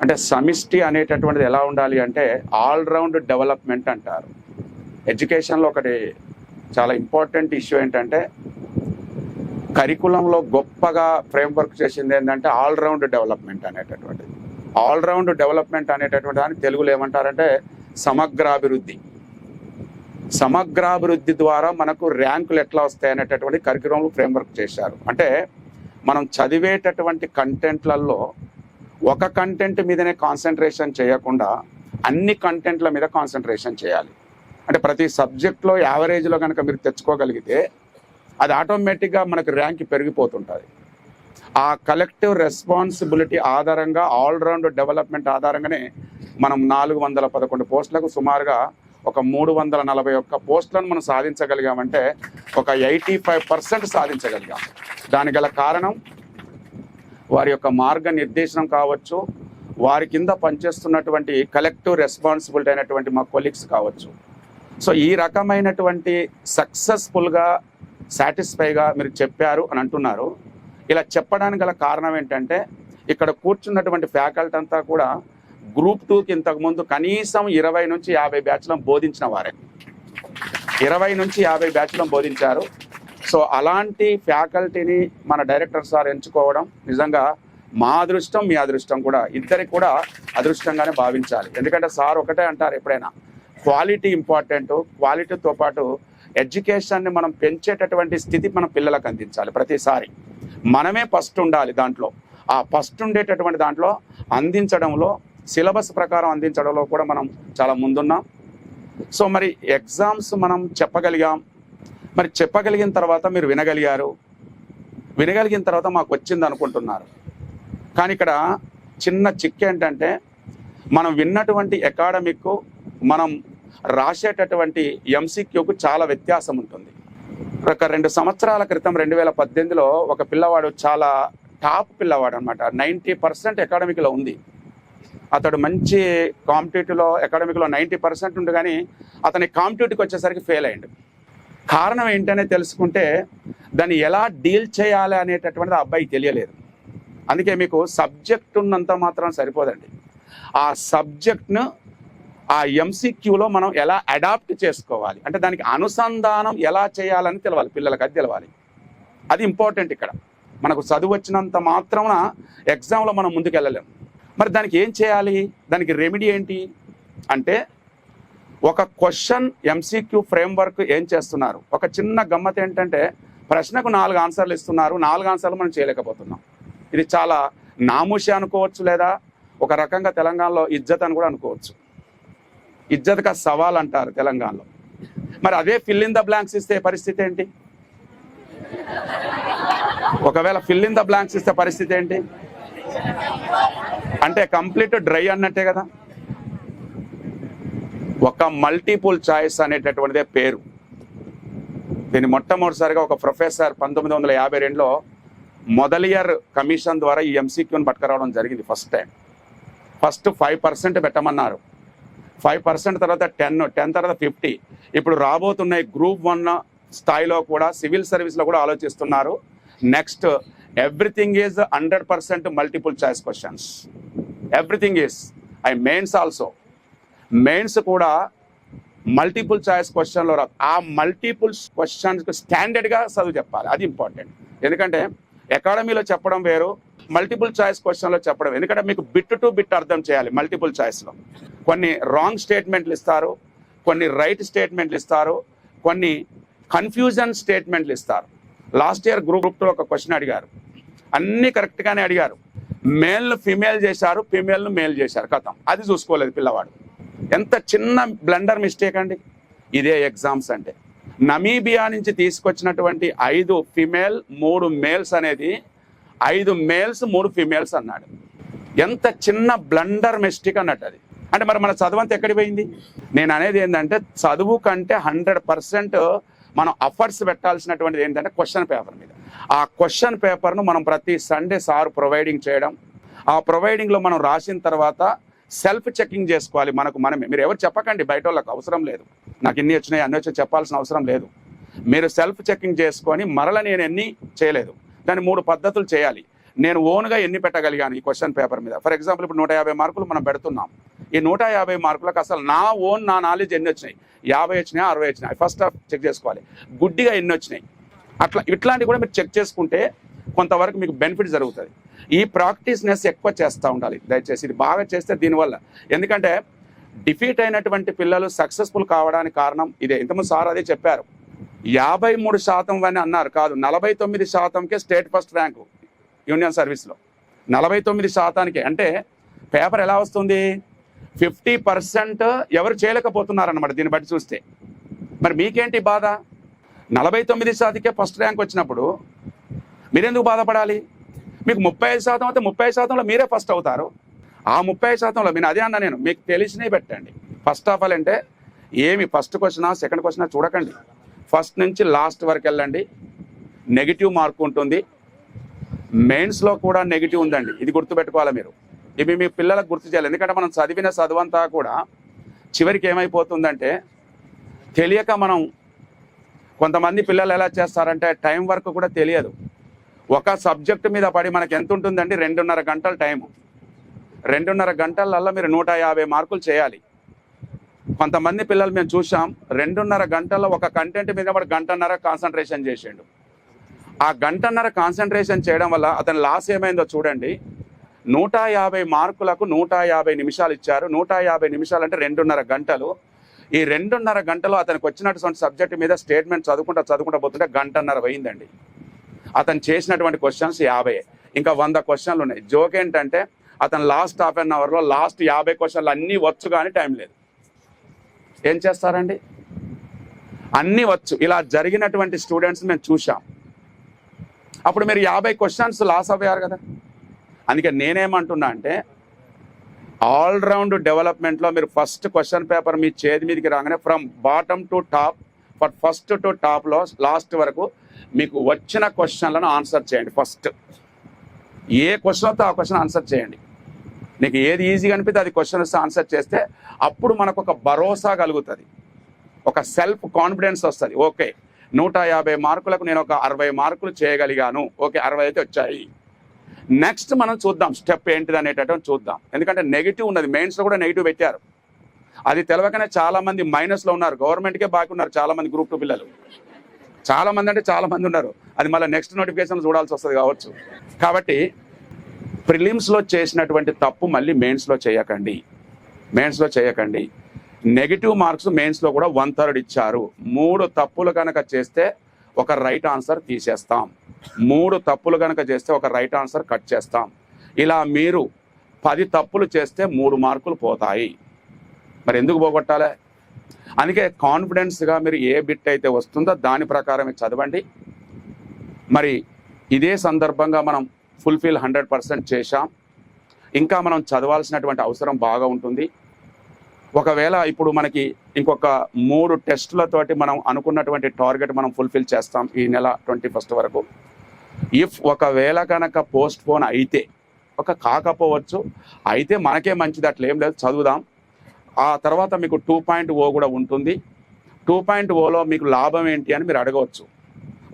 అంటే సమిష్టి అనేటటువంటిది ఎలా ఉండాలి అంటే ఆల్రౌండ్ డెవలప్మెంట్ అంటారు. ఎడ్యుకేషన్లో ఒకటి చాలా ఇంపార్టెంట్ ఇష్యూ ఏంటంటే కరికులంలో గొప్పగా ఫ్రేమ్వర్క్ చేసింది ఏంటంటే ఆల్రౌండ్ డెవలప్మెంట్ అనేటటువంటిది. ఆల్రౌండ్ డెవలప్మెంట్ అనేటటువంటి దాన్ని తెలుగులో ఏమంటారంటే సమగ్రాభివృద్ధి. సమగ్రాభివృద్ధి ద్వారా మనకు ర్యాంకులు ఎట్లా వస్తాయి అనేటటువంటి కరికులంలో ఫ్రేమ్వర్క్ చేశారు. అంటే మనం చదివేటటువంటి కంటెంట్లలో ఒక కంటెంట్ మీదనే కాన్సన్ట్రేషన్ చేయకుండా అన్ని కంటెంట్ల మీద కాన్సన్ట్రేషన్ చేయాలి. అంటే ప్రతి సబ్జెక్ట్లో యావరేజ్లో కనుక మీరు తెచ్చుకోగలిగితే అది ఆటోమేటిక్గా మనకు ర్యాంక్ పెరిగిపోతుంటుంది. ఆ కలెక్టివ్ రెస్పాన్సిబిలిటీ ఆధారంగా ఆల్రౌండ్ డెవలప్మెంట్ ఆధారంగానే మనం 411 పోస్టులకు సుమారుగా ఒక 341 పోస్టులను మనం సాధించగలిగామంటే ఒక 85% సాధించగలిగాం. దానికి గల కారణం వారి యొక్క మార్గనిర్దేశనం కావచ్చు, వారి కింద పనిచేస్తున్నటువంటి కలెక్టివ్ రెస్పాన్సిబిలిటీ అయినటువంటి మా కొలీగ్స్ కావచ్చు. సో ఈ రకమైనటువంటి సక్సెస్ఫుల్గా సాటిస్ఫైగా మీరు చెప్పారు అని అంటున్నారు. ఇలా చెప్పడానికి గల కారణం ఏంటంటే ఇక్కడ కూర్చున్నటువంటి ఫ్యాకల్టీ అంతా కూడా గ్రూప్ 2కి ఇంతకుముందు కనీసం 20 నుంచి 50 బ్యాచ్లను బోధించిన వారే. 20 నుంచి 50 బ్యాచ్లను బోధించారు. సో అలాంటి ఫ్యాకల్టీని మన డైరెక్టర్ సార్ ఎంచుకోవడం నిజంగా మా అదృష్టం, మీ అదృష్టం కూడా, ఇద్దరికి కూడా అదృష్టంగానే భావించాలి. ఎందుకంటే సార్ ఒకటే అంటారు ఎప్పుడైనా, క్వాలిటీ ఇంపార్టెంట్, క్వాలిటీతో పాటు ఎడ్యుకేషన్ని మనం పెంచేటటువంటి స్థితి మన పిల్లలకు అందించాలి. ప్రతిసారి మనమే ఫస్ట్ ఉండాలి. దాంట్లో ఆ ఫస్ట్ ఉండేటటువంటి దాంట్లో అందించడంలో, సిలబస్ ప్రకారం అందించడంలో కూడా మనం చాలా ముందున్నాం. సో మరి ఎగ్జామ్స్ మనం చెప్పగలిగాం. మరి చెప్పగలిగిన తర్వాత మీరు వినగలిగారు, వినగలిగిన తర్వాత మాకు వచ్చింది అనుకుంటున్నారు. కానీ ఇక్కడ చిన్న చిక్కు ఏంటంటే మనం విన్నటువంటి అకాడమిక్, మనం రాసేటటువంటి ఎంసీక్యూకు చాలా వ్యత్యాసం ఉంటుంది. ఒక 2 సంవత్సరాల క్రితం 2018లో ఒక పిల్లవాడు, చాలా టాప్ పిల్లవాడు అనమాట, 90% అకాడమిక్లో ఉంది. అతడు మంచి కాంపిటేటివ్లో, అకాడమిక్లో 90% ఉంది. కానీ అతని కాంపిటేటివ్కి వచ్చేసరికి ఫెయిల్ అయ్యిండు. కారణం ఏంటనే తెలుసుకుంటే దాన్ని ఎలా డీల్ చేయాలి అనేటటువంటిది ఆ అబ్బాయికి తెలియలేదు. అందుకే మీకు సబ్జెక్ట్ ఉన్నంత మాత్రం సరిపోదండి. ఆ సబ్జెక్ట్ను ఆ ఎంసీక్యూలో మనం ఎలా అడాప్ట్ చేసుకోవాలి అంటే దానికి అనుసంధానం ఎలా చేయాలని తెలవాలి, పిల్లలకు అది తెలవాలి. అది ఇంపార్టెంట్. ఇక్కడ మనకు చదువు వచ్చినంత మాత్రాన ఎగ్జామ్లో మనం ముందుకు వెళ్ళలేము. మరి దానికి ఏం చేయాలి, దానికి రెమెడీ ఏంటి అంటే ఒక క్వశ్చన్ ఎంసీక్యూ ఫ్రేమ్వర్క్ ఏం చేస్తున్నారు. ఒక చిన్న గమ్మత్ ఏంటంటే ప్రశ్నకు 4 ఆన్సర్లు ఇస్తున్నారు, 4 ఆన్సర్లు మనం చేయలేకపోతున్నాం. ఇది చాలా నామూషి అనుకోవచ్చు, లేదా ఒక రకంగా తెలంగాణలో ఇజ్జత్ అని కూడా అనుకోవచ్చు. ఇజ్జత్ కా సవాల్ అంటారు తెలంగాణలో. మరి అదే ఫిల్ ఇన్ ద బ్లాంక్స్ ఇస్తే పరిస్థితి ఏంటి? ఒకవేళ ఫిల్ ఇన్ ద బ్లాంక్స్ ఇస్తే పరిస్థితి ఏంటి అంటే కంప్లీట్ డ్రై అన్నట్టే కదా. ఒక మల్టిపుల్ చాయిస్ అనేటటువంటిదే పేరు. దీన్ని మొట్టమొదటిసారిగా ఒక ప్రొఫెసర్ 1952లో మొదలియర్ కమిషన్ ద్వారా ఈ ఎంసీక్యూని పట్టుకురావడం జరిగింది. First time. ఫస్ట్ 5% పెట్టమన్నారు, 5% తర్వాత 10 తర్వాత 50. ఇప్పుడు రాబోతున్నాయి గ్రూప్ 1 స్థాయిలో కూడా, సివిల్ సర్వీస్లో కూడా ఆలోచిస్తున్నారు. Next everything is 100% multiple choice questions. Everything is mains also. Mains కూడా మల్టిపుల్ చాయిస్ క్వశ్చన్లో రాదు. ఆ మల్టిపుల్ క్వశ్చన్స్కి స్టాండర్డ్గా చదువు చెప్పాలి. అది ఇంపార్టెంట్. ఎందుకంటే అకాడమీలో చెప్పడం వేరు, మల్టిపుల్ చాయిస్ క్వశ్చన్లో చెప్పడం. ఎందుకంటే మీకు బిట్ టు బిట్ అర్థం చేయాలి. మల్టిపుల్ చాయిస్లో కొన్ని రాంగ్ స్టేట్మెంట్లు ఇస్తారు, కొన్ని రైట్ స్టేట్మెంట్లు ఇస్తారు, కొన్ని కన్ఫ్యూజన్ స్టేట్మెంట్లు ఇస్తారు. లాస్ట్ ఇయర్ గ్రూప్ 2లో ఒక క్వశ్చన్ అడిగారు, అన్నీ కరెక్ట్గానే అడిగారు. మేల్ను ఫిమేల్ చేశారు, ఫిమేల్ను మేల్ చేశారు, కథం. అది చూసుకోలేదు పిల్లవాడు. ఎంత చిన్న బ్లండర్ మిస్టేక్ అండి. ఇదే ఎగ్జామ్స్ అంటే. నమీబియా నుంచి తీసుకొచ్చినటువంటి 5 ఫిమేల్ 3 మేల్స్ అనేది 5 మేల్స్ 3 ఫిమేల్స్ అన్నాడు. ఎంత చిన్న బ్లండర్ మిస్టేక్ అన్నట్టు అది. అంటే మరి మన చదువు అంతా ఎక్కడికి పోయింది? నేను అనేది ఏంటంటే చదువు కంటే 100% మనం అఫర్ట్స్ పెట్టాల్సినటువంటిది ఏంటంటే క్వశ్చన్ పేపర్ మీద. ఆ క్వశ్చన్ పేపర్ను మనం ప్రతి సండే సార్ ప్రొవైడింగ్ చేయడం. ఆ ప్రొవైడింగ్లో మనం రాసిన తర్వాత సెల్ఫ్ చెకింగ్ చేసుకోవాలి మనకు మనమే. మీరు ఎవరు చెప్పకండి, బయట వాళ్ళకి అవసరం లేదు. నాకు ఇన్ని వచ్చినాయి అన్ని వచ్చి చెప్పాల్సిన అవసరం లేదు. మీరు సెల్ఫ్ చెకింగ్ చేసుకొని మరల నేను ఎన్ని చేయలేదు, దాన్ని 3 పద్ధతులు చేయాలి. నేను ఓన్గా ఎన్ని పెట్టగలిగాను ఈ క్వశ్చన్ పేపర్ మీద. ఫర్ ఎగ్జాంపుల్ ఇప్పుడు 150 మార్కులు మనం పెడుతున్నాం. ఈ 150 మార్కులకు అసలు నా నాలెడ్జ్ ఎన్ని వచ్చినాయి, 50 వచ్చినాయి, 60 వచ్చినాయి, ఫస్ట్ చెక్ చేసుకోవాలి. గుడ్డిగా ఎన్ని వచ్చినాయి, ఇట్లాంటివి కూడా మీరు చెక్ చేసుకుంటే కొంతవరకు మీకు బెనిఫిట్ జరుగుతుంది. ఈ ప్రాక్టీస్నెస్ ఎక్కువ చేస్తూ ఉండాలి దయచేసి. ఇది బాగా చేస్తే దీనివల్ల, ఎందుకంటే డిఫీట్ అయినటువంటి పిల్లలు సక్సెస్ఫుల్ కావడానికి కారణం ఇదే. ఇంతకుముందు సార్ అదే చెప్పారు. 53% అని అన్నారు, కాదు 49%కే స్టేట్ ఫస్ట్ ర్యాంకు యూనియన్ సర్వీస్లో. 49%. అంటే పేపర్ ఎలా వస్తుంది? 50% ఎవరు చేయలేకపోతున్నారన్నమాట దీన్ని బట్టి చూస్తే. మరి మీకేంటి బాధ? 49%కే ఫస్ట్ ర్యాంక్ వచ్చినప్పుడు మీరెందుకు బాధపడాలి? మీకు 35% అయితే 30%లో మీరే ఫస్ట్ అవుతారు. ఆ 30%లో నేను అదే అన్నా, నేను మీకు తెలిసినవి పెట్టండి. ఫస్ట్ ఆఫ్ ఆల్ అంటే ఏమి ఫస్ట్ క్వశ్చనా సెకండ్ క్వశ్చనా చూడకండి. ఫస్ట్ నుంచి లాస్ట్ వరకు వెళ్ళండి. నెగిటివ్ మార్క్ ఉంటుంది, మెయిన్స్లో కూడా నెగిటివ్ ఉందండి. ఇది గుర్తుపెట్టుకోవాలి మీరు. ఇవి మీ పిల్లలకు గుర్తు చేయాలి. ఎందుకంటే మనం చదివిన చదువంతా కూడా చివరికి ఏమైపోతుందంటే తెలియక మనం కొంతమంది పిల్లలు ఎలా చేస్తారంటే టైం వర్క్ కూడా తెలియదు. ఒక సబ్జెక్టు మీద పడి మనకి ఎంత ఉంటుందండి, 2.5 గంటల టైము. 2.5 గంటలల్లో మీరు 150 మార్కులు చేయాలి. కొంతమంది పిల్లలు మేము చూసాం 2.5 గంటల్లో ఒక కంటెంట్ మీద వాడు 1.5 కాన్సన్ట్రేషన్ చేసిండు. ఆ 1.5 కాన్సన్ట్రేషన్ చేయడం వల్ల అతని లాస్ ఏమైందో చూడండి. 150 మార్కులకు 150 నిమిషాలు ఇచ్చారు. 150 నిమిషాలు అంటే 2.5 గంటలు. ఈ 2.5 గంటలు అతనికి వచ్చినటువంటి సబ్జెక్ట్ మీద స్టేట్మెంట్ చదువుకుంటా పోతుంటే 1.5 అయిందండి. అతను చేసినటువంటి క్వశ్చన్స్ 50, ఇంకా 100 క్వశ్చన్లు ఉన్నాయి. జోక్ ఏంటంటే అతను లాస్ట్ హాఫ్ అన్ అవర్లో లాస్ట్ 50 క్వశ్చన్లు అన్నీ వచ్చు కానీ టైం లేదు. ఏం చేస్తారండి, అన్నీ వచ్చు. ఇలా జరిగినటువంటి స్టూడెంట్స్ మేము చూసాం. అప్పుడు మీరు 50 క్వశ్చన్స్ లాస్ అయ్యారు కదా. అందుకే నేనేమంటున్నా అంటే ఆల్రౌండ్ డెవలప్మెంట్లో మీరు ఫస్ట్ క్వశ్చన్ పేపర్ మీ చేతి మీదకి రాగానే from bottom to top, first to టాప్లో లాస్ట్ వరకు మీకు వచ్చిన క్వశ్చన్లను ఆన్సర్ చేయండి. ఫస్ట్ ఏ క్వశ్చన్ వస్తే ఆ క్వశ్చన్ ఆన్సర్ చేయండి. నీకు ఏది ఈజీగా అనిపిస్తే అది క్వశ్చన్ వస్తే ఆన్సర్ చేస్తే అప్పుడు మనకు ఒక భరోసా కలుగుతుంది, ఒక సెల్ఫ్ కాన్ఫిడెన్స్ వస్తుంది. ఓకే 150 మార్కులకు నేను ఒక 60 మార్కులు చేయగలిగాను, ఓకే 60 అయితే వచ్చాయి. నెక్స్ట్ మనం చూద్దాం స్టెప్ ఏంటిది అనేటటువంటి చూద్దాం. ఎందుకంటే నెగిటివ్ ఉన్నది, మెయిన్స్లో కూడా నెగిటివ్ పెట్టారు. అది తెలవకనే చాలామంది మైనస్లో ఉన్నారు. గవర్నమెంట్కే బాకీ ఉన్నారు చాలామంది గ్రూప్ 2 పిల్లలు. చాలామంది అంటే చాలామంది ఉన్నారు. అది మళ్ళీ నెక్స్ట్ నోటిఫికేషన్ చూడాల్సి వస్తుంది కావచ్చు. కాబట్టి ప్రిలిమ్స్లో చేసినటువంటి తప్పు మళ్ళీ మెయిన్స్లో చేయకండి. నెగిటివ్ మార్క్స్ మెయిన్స్లో కూడా 1/3 ఇచ్చారు. 3 తప్పులు కనుక చేస్తే ఒక రైట్ ఆన్సర్ తీసేస్తాం. 3 తప్పులు కనుక చేస్తే ఒక రైట్ ఆన్సర్ కట్ చేస్తాం. ఇలా మీరు 10 తప్పులు చేస్తే 3 మార్కులు పోతాయి. మరి ఎందుకు పోగొట్టాలి? అందుకే కాన్ఫిడెన్స్గా మీరు ఏ బిట్ అయితే వస్తుందో దాని ప్రకారమే చదవండి. మరి ఇదే సందర్భంగా మనం ఫుల్ఫిల్ 100% చేశాం. ఇంకా మనం చదవాల్సినటువంటి అవసరం బాగా ఉంటుంది. ఒకవేళ ఇప్పుడు మనకి ఇంకొక 3 టెస్టులతోటి మనం అనుకున్నటువంటి టార్గెట్ మనం ఫుల్ఫిల్ చేస్తాం ఈ నెల 21 వరకు. ఒకవేళ కనుక పోస్ట్ పోన్ అయితే కాకపోవచ్చు, అయితే మనకే మంచిది, అట్లా ఏం లేదు, చదువుదాం. ఆ తర్వాత మీకు 2.0 కూడా ఉంటుంది. 2.0లో మీకు లాభం ఏంటి అని మీరు అడగవచ్చు.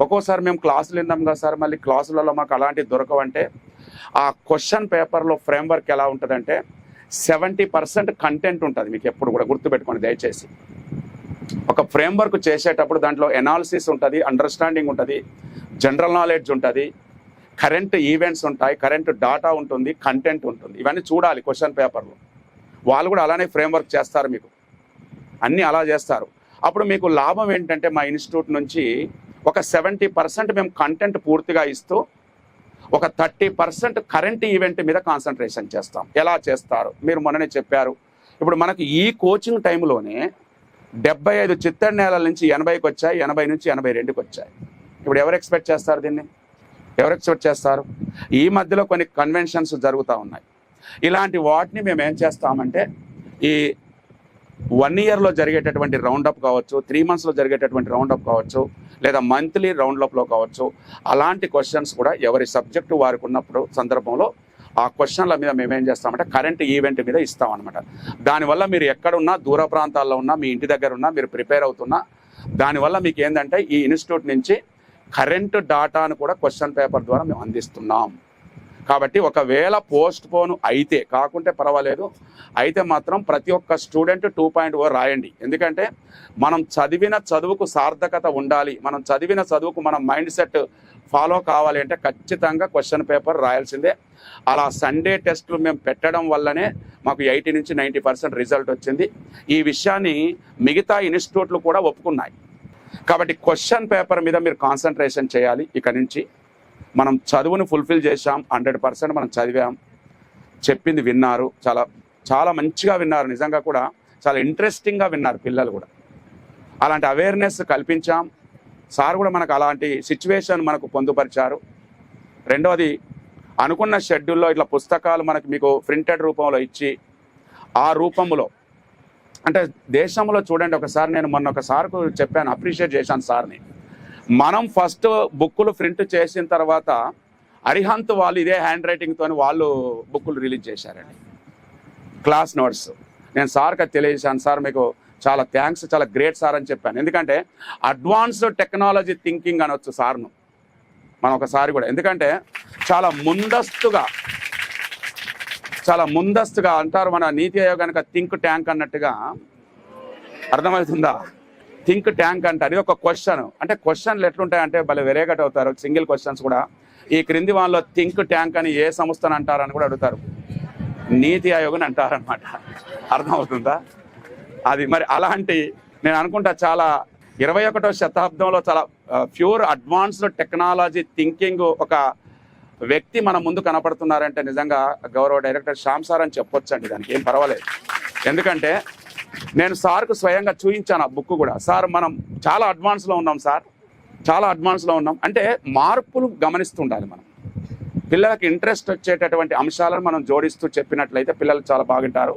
ఒక్కోసారి మేము క్లాసులు విన్నాం కదా సార్, మళ్ళీ క్లాసులలో మాకు అలాంటివి దొరకవంటే ఆ క్వశ్చన్ పేపర్లో ఫ్రేమ్వర్క్ ఎలా ఉంటుందంటే 70% కంటెంట్ ఉంటుంది. మీకు ఎప్పుడు కూడా గుర్తుపెట్టుకోండి దయచేసి. ఒక ఫ్రేమ్వర్క్ చేసేటప్పుడు దాంట్లో ఎనాలిసిస్ ఉంటుంది, అండర్స్టాండింగ్ ఉంటుంది, జనరల్ నాలెడ్జ్ ఉంటుంది, కరెంట్ ఈవెంట్స్ ఉంటాయి, కరెంట్ డాటా ఉంటుంది, కంటెంట్ ఉంటుంది. ఇవన్నీ చూడాలి క్వశ్చన్ పేపర్లో. వాళ్ళు కూడా అలానే ఫ్రేమ్వర్క్ చేస్తారు, మీకు అన్నీ అలా చేస్తారు. అప్పుడు మీకు లాభం ఏంటంటే మా ఇన్స్టిట్యూట్ నుంచి ఒక 70% మేము కంటెంట్ పూర్తిగా ఇస్తూ ఒక 30% కరెంట్ ఈవెంట్ మీద కాన్సన్ట్రేషన్ చేస్తాం. ఎలా చేస్తారు మీరు మొన్ననే చెప్పారు. ఇప్పుడు మనకు ఈ కోచింగ్ టైంలోనే 75 చిత్తడి నేలల నుంచి 80కి వచ్చాయి, 80 నుంచి 82కి వచ్చాయి. ఇప్పుడు ఎవరు ఎక్స్పెక్ట్ చేస్తారు దీన్ని? ఎవరు ఎక్స్పెక్ట్ చేస్తారు? ఈ మధ్యలో కొన్ని కన్వెన్షన్స్ జరుగుతూ ఉన్నాయి. ఇలాంటి వాటిని మేము ఏం చేస్తామంటే ఈ 1 ఇయర్లో జరిగేటటువంటి రౌండప్ కావచ్చు, 3 మంత్స్లో జరిగేటటువంటి రౌండప్ కావచ్చు, లేదా మంత్లీ రౌండప్లో కావచ్చు, అలాంటి క్వశ్చన్స్ కూడా ఎవరి సబ్జెక్టు వారికి ఉన్నప్పుడు సందర్భంలో ఆ క్వశ్చన్ల మీద మేమేం చేస్తామంటే కరెంట్ ఈవెంట్ మీద ఇస్తామన్నమాట. దానివల్ల మీరు ఎక్కడున్నా, దూర ప్రాంతాల్లో ఉన్నా, మీ ఇంటి దగ్గర ఉన్నా, మీరు ప్రిపేర్ అవుతున్నా, దానివల్ల మీకు ఏంటంటే ఈ ఇన్స్టిట్యూట్ నుంచి కరెంటు డాటాను కూడా క్వశ్చన్ పేపర్ ద్వారా మేము అందిస్తున్నాం. కాబట్టి ఒకవేళ పోస్ట్ పోను అయితే, కాకుంటే పర్వాలేదు, అయితే మాత్రం ప్రతి ఒక్క స్టూడెంట్ 2.0 రాయండి. ఎందుకంటే మనం చదివిన చదువుకు సార్థకత ఉండాలి, మనం చదివిన చదువుకు మన మైండ్ సెట్ ఫాలో కావాలి అంటే ఖచ్చితంగా క్వశ్చన్ పేపర్ రాయాల్సిందే. అలా సండే టెస్టులు మేము పెట్టడం వల్లనే మాకు 80 నుంచి 90% రిజల్ట్ వచ్చింది. ఈ విషయాన్ని మిగతా ఇన్స్టిట్యూట్లు కూడా ఒప్పుకున్నాయి. కాబట్టి క్వశ్చన్ పేపర్ మీద మీరు కాన్సన్ట్రేషన్ చేయాలి. ఇక నుంచి మనం చదువును ఫుల్ఫిల్ చేశాం, 100% మనం చదివాం, చెప్పింది విన్నారు, చాలా మంచిగా విన్నారు. నిజంగా కూడా చాలా ఇంట్రెస్టింగ్గా విన్నారు పిల్లలు కూడా. అలాంటి అవేర్నెస్ కల్పించాం. సార్ కూడా మనకు అలాంటి సిచ్యువేషన్ మనకు పొందుపరిచారు. రెండవది, అనుకున్న షెడ్యూల్లో ఇట్లా పుస్తకాలు మనకు మీకు ప్రింటెడ్ రూపంలో ఇచ్చి, ఆ రూపంలో అంటే దేశంలో చూడండి, ఒకసారి నేను మొన్న ఒకసారికి చెప్పాను, అప్రిషియేట్ చేశాను సార్ని. మనం ఫస్ట్ బుక్కులు ప్రింట్ చేసిన తర్వాత అరిహంత్ వాళ్ళు ఇదే హ్యాండ్ రైటింగ్తో వాళ్ళు బుక్కులు రిలీజ్ చేశారండి, క్లాస్ నోట్స్. నేను సార్కి తెలియజేశాను, సార్ మీకు చాలా థ్యాంక్స్, చాలా గ్రేట్ సార్ అని చెప్పాను. ఎందుకంటే అడ్వాన్స్డ్ టెక్నాలజీ థింకింగ్ అనొచ్చు సార్ను మనం ఒకసారి కూడా. ఎందుకంటే చాలా ముందస్తుగా అంటారు మన నీతి ఆయోగ్ కనుక థింక్ ట్యాంక్ అన్నట్టుగా, అర్థమవుతుందా? థింక్ ట్యాంక్ అంటారు. ఇది ఒక క్వశ్చన్, అంటే క్వశ్చన్లు ఎట్లుంటాయంటే భలే వెరేగట్ అవుతారు. సింగిల్ క్వశ్చన్స్ కూడా ఈ క్రింది వాళ్ళలో థింక్ ట్యాంక్ అని ఏ సంస్థను అంటారని కూడా అడుగుతారు. నీతి ఆయోగ్ని అంటారనమాట. అర్థమవుతుందా? అది మరి అలాంటి నేను అనుకుంటా చాలా 21వ శతాబ్దంలో చాలా ప్యూర్ అడ్వాన్స్డ్ టెక్నాలజీ థింకింగ్ ఒక వ్యక్తి మన ముందు కనపడుతున్నారంటే నిజంగా గౌరవ డైరెక్టర్ శ్యామ్ సార్ అని చెప్పొచ్చండి. దానికి ఏం పర్వాలేదు. ఎందుకంటే నేను సార్కు స్వయంగా చూపించాను ఆ బుక్ కూడా. సార్ మనం చాలా అడ్వాన్స్లో ఉన్నాం సార్, చాలా అడ్వాన్స్లో ఉన్నాం. అంటే మార్పులు గమనిస్తుండాలి మనం. పిల్లలకి ఇంట్రెస్ట్ వచ్చేటటువంటి అంశాలను మనం జోడిస్తూ చెప్పినట్లయితే పిల్లలు చాలా బాగుంటారు.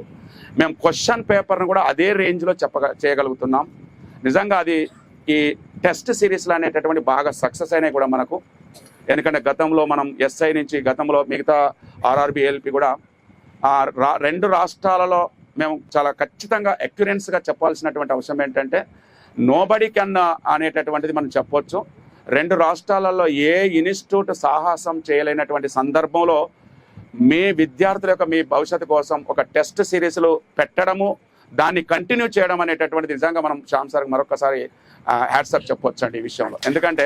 మేము క్వశ్చన్ పేపర్ను కూడా అదే రేంజ్లో చేయగలుగుతున్నాం. నిజంగా అది ఈ టెస్ట్ సిరీస్లు అనేటటువంటి బాగా సక్సెస్ అయినాయి కూడా మనకు. ఎందుకంటే గతంలో మనం ఎస్ఐ నుంచి గతంలో మిగతా ఆర్ఆర్బి ఏఎల్పి కూడా 2 రాష్ట్రాలలో మేము చాలా ఖచ్చితంగా అక్యురెన్స్గా చెప్పాల్సినటువంటి అవసరం ఏంటంటే నోబడీ కెన్ అనేటటువంటిది మనం చెప్పొచ్చు. 2 రాష్ట్రాలలో ఏ ఇన్స్టిట్యూట్ సాహసం చేయలేనటువంటి సందర్భంలో మీ విద్యార్థుల యొక్క మీ భవిష్యత్తు కోసం ఒక టెస్ట్ సిరీస్లు పెట్టడము, దాన్ని కంటిన్యూ చేయడం అనేటటువంటిది నిజంగా మనం శ్యామ్ సార్కి మరొకసారి హ్యాట్సప్ చెప్పొచ్చు అండి ఈ విషయంలో. ఎందుకంటే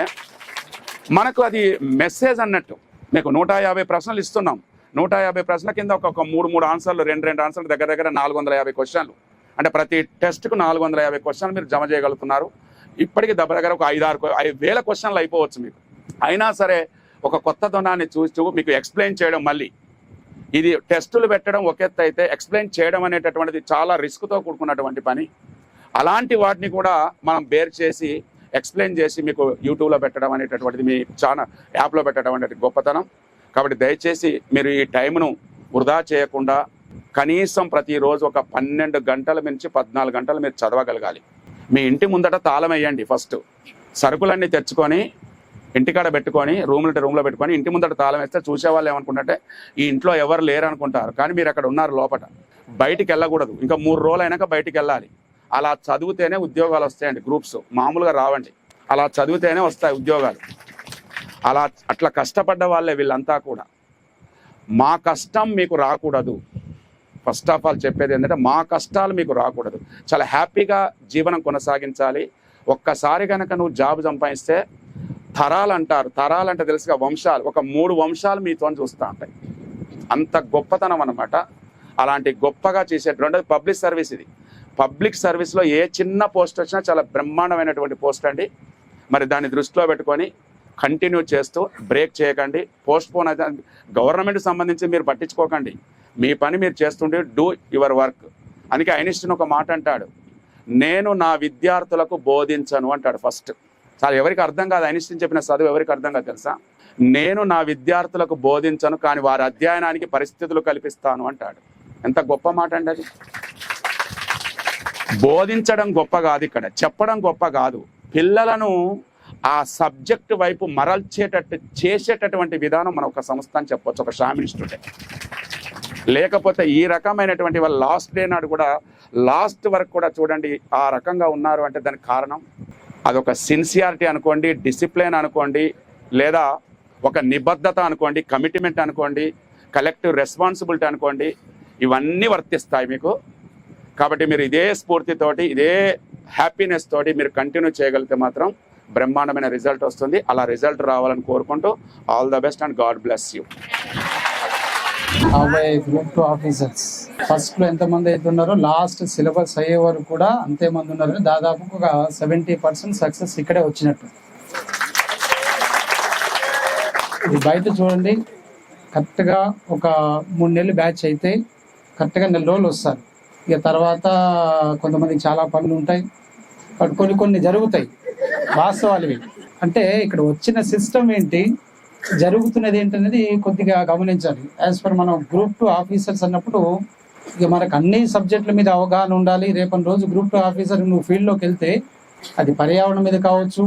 మనకు అది మెసేజ్ అన్నట్టు. మీకు 150 ప్రశ్నలు ఇస్తున్నాం. 150 ప్రశ్నల కింద ఒక 3 ఆన్సర్లు, 2 ఆన్సర్లు, దగ్గర 450 క్వశ్చన్లు. అంటే ప్రతి టెస్ట్కు 450 క్వశ్చన్లు మీరు జమ చేయగలుగుతున్నారు. ఇప్పటికీ దగ్గర ఒక 5,000 క్వశ్చన్లు అయిపోవచ్చు మీకు. అయినా సరే ఒక కొత్త దొనాన్ని చూస్తూ మీకు ఎక్స్ప్లెయిన్ చేయడం, మళ్ళీ ఇది టెస్టులు పెట్టడం ఒక ఎత్తు అయితే ఎక్స్ప్లెయిన్ చేయడం అనేటటువంటిది చాలా రిస్క్తో కూడుకున్నటువంటి పని. అలాంటి వాటిని కూడా మనం బేర్ చేసి ఎక్స్ప్లెయిన్ చేసి మీకు యూట్యూబ్లో పెట్టడం అనేటటువంటిది, మీ యాప్లో పెట్టడం అనేది గొప్పతనం. కాబట్టి దయచేసి మీరు ఈ టైంను వృధా చేయకుండా కనీసం ప్రతిరోజు ఒక 12 గంటల నుంచి 14 గంటలు మీరు చదవగలగాలి. మీ ఇంటి ముందట తాళం వేయండి. ఫస్ట్ సరుకులన్నీ తెచ్చుకొని ఇంటికాడ పెట్టుకొని రూమ్లో పెట్టుకొని ఇంటి ముందట తాళం వేస్తే చూసేవాళ్ళు ఏమనుకుంటే ఈ ఇంట్లో ఎవరు లేరు అనుకుంటారు. కానీ మీరు అక్కడ ఉన్నారు లోపల, బయటికి వెళ్ళకూడదు. ఇంకా 3 రోజులు అయినాక బయటికి వెళ్ళాలి. అలా చదివితేనే ఉద్యోగాలు వస్తాయండి. గ్రూప్స్ మామూలుగా రావండి, అలా చదివితేనే వస్తాయి ఉద్యోగాలు. అట్లా కష్టపడ్డ వాళ్ళే వీళ్ళంతా కూడా. మా కష్టం మీకు రాకూడదు. ఫస్ట్ ఆఫ్ ఆల్ చెప్పేది ఏంటంటే మా కష్టాలు మీకు రాకూడదు. చాలా హ్యాపీగా జీవనం కొనసాగించాలి. ఒక్కసారి కనుక నువ్వు జాబ్ సంపాదిస్తే తరాలు అంటారు. తరాలంటే తెలుసుగా వంశాలు, ఒక 3 వంశాలు మీతో చూస్తూ ఉంటాయి. అంత గొప్పతనం అన్నమాట. అలాంటి గొప్పగా చేసేటువంటి పబ్లిక్ సర్వీస్ ఇది. పబ్లిక్ సర్వీస్లో ఏ చిన్న పోస్ట్ వచ్చినా చాలా బ్రహ్మాండమైనటువంటి పోస్ట్ అండి. మరి దాన్ని దృష్టిలో పెట్టుకొని కంటిన్యూ చేస్తూ బ్రేక్ చేయకండి. పోస్ట్పోన్ అయితే గవర్నమెంట్కి సంబంధించి మీరు పట్టించుకోకండి. మీ పని మీరు చేస్తుంటే డూ యువర్ వర్క్. అందుకే ఐన్స్టీన్ ఒక మాట అంటాడు, నేను నా విద్యార్థులకు బోధించను అంటాడు. ఫస్ట్ చాలా ఎవరికి అర్థం కాదు, ఐన్స్టీన్ చెప్పిన చదువు ఎవరికి అర్థం కాదు తెలుసా? నేను నా విద్యార్థులకు బోధించను, కానీ వారి అధ్యయనానికి పరిస్థితులు కల్పిస్తాను అంటాడు. ఎంత గొప్ప మాట అండి అది. బోధించడం గొప్ప కాదు, ఇక్కడ చెప్పడం గొప్ప కాదు. పిల్లలను ఆ సబ్జెక్టు వైపు మరల్చేటట్టు చేసేటటువంటి విధానం మన ఒక సంస్థ అని చెప్పొచ్చు, ఒక శ్యామ్ ఇన్స్టిట్యూట్. లేకపోతే ఈ రకమైనటువంటి వాళ్ళ లాస్ట్ డే నాడు కూడా లాస్ట్ వరకు కూడా చూడండి ఆ రకంగా ఉన్నారు అంటే దానికి కారణం అదొక సిన్సియారిటీ అనుకోండి, డిసిప్లిన్ అనుకోండి, లేదా ఒక నిబద్ధత అనుకోండి, కమిట్మెంట్ అనుకోండి, కలెక్టివ్ రెస్పాన్సిబిలిటీ అనుకోండి, ఇవన్నీ వర్తిస్తాయి మీకు. కాబట్టి మీరు ఇదే స్ఫూర్తితోటి, ఇదే హ్యాపీనెస్ తోటి మీరు కంటిన్యూ చేయగలిగితే మాత్రం బ్రహ్మాండమైన రిజల్ట్ వస్తుంది. అలా రిజల్ట్ రావాలని కోరుకుంటూ all the best and God bless you. Group 2 officers ఫస్ట్లో ఎంతమంది అవుతున్నారో లాస్ట్ సిలబస్ అయ్యే వరకు కూడా అంతే మంది ఉన్నారు. దాదాపు ఒక 70% సక్సెస్ ఇక్కడే వచ్చినట్టు. ఇది బయట చూడండి, కరెక్ట్గా ఒక 3 నెలలు బ్యాచ్ అయితే కరెక్ట్గా 4 రోజులు వస్తారు. ఇక తర్వాత కొంతమందికి చాలా పనులు ఉంటాయి, కొన్ని జరుగుతాయి వాస్తవాలు. అంటే ఇక్కడ వచ్చిన సిస్టమ్ ఏంటి, జరుగుతున్నది ఏంటనేది కొద్దిగా గమనించాలి. యాజ్ పర్ మనం గ్రూప్ 2 ఆఫీసర్స్ అన్నప్పుడు ఇక మనకు అన్ని సబ్జెక్టుల మీద అవగాహన ఉండాలి. రేపటి రోజు గ్రూప్ 2 ఆఫీసర్ నువ్వు ఫీల్డ్లోకి వెళ్తే అది పర్యావరణం మీద కావచ్చు,